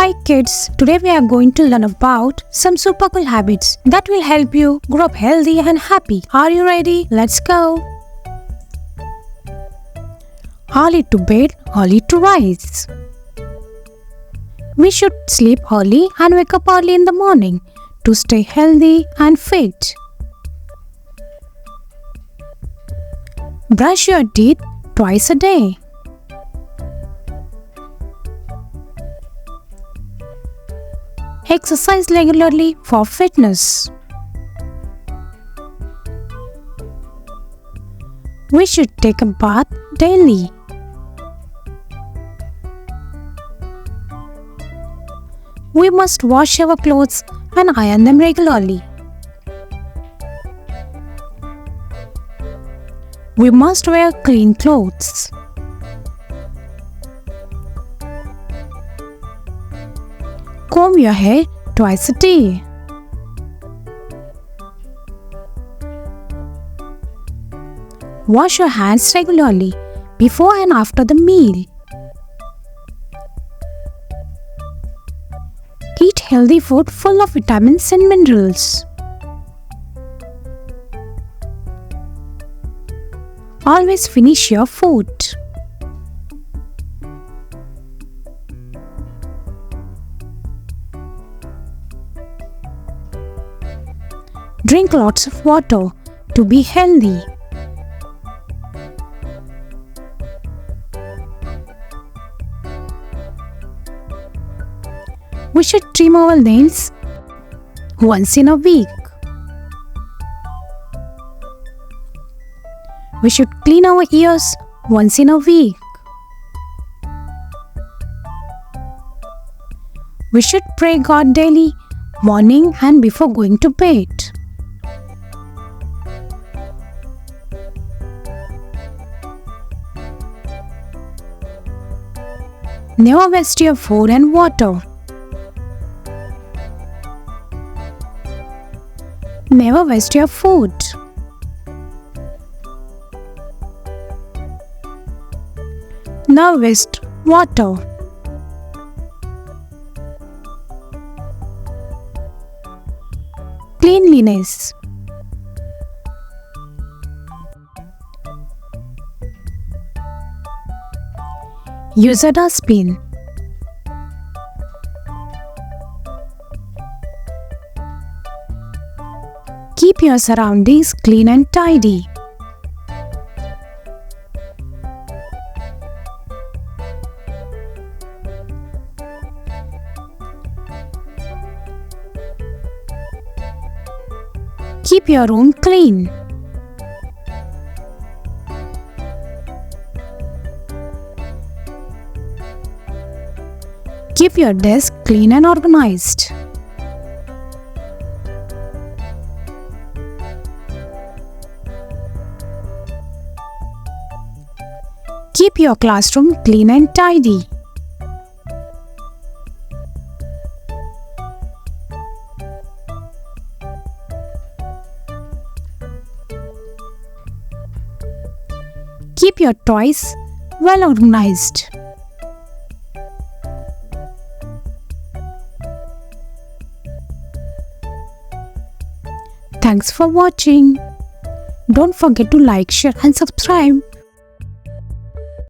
Hi kids, today we are going to learn about some super cool habits that will help you grow up healthy and happy. Are you ready? Let's go! Early to bed, early to rise. We should sleep early and wake up early in the morning to stay healthy and fit. Brush your teeth twice a day. Exercise regularly for fitness. We should take a bath daily. We must wash our clothes and iron them regularly. We must wear clean clothes. Comb your hair twice a day. Wash your hands regularly before and after the meal. Eat healthy food full of vitamins and minerals. Always finish your food. Drink lots of water to be healthy. We should trim our nails once in a week. We should clean our ears once in a week. We should pray God daily, morning and before going to bed. Never waste your food and water. Never waste your food. Never waste water. Cleanliness. Use a dustbin. Keep your surroundings clean and tidy. Keep your room clean. Keep your desk clean and organized. Keep your classroom clean and tidy. Keep your toys well organized. Thanks for watching. Don't forget to like, share and subscribe.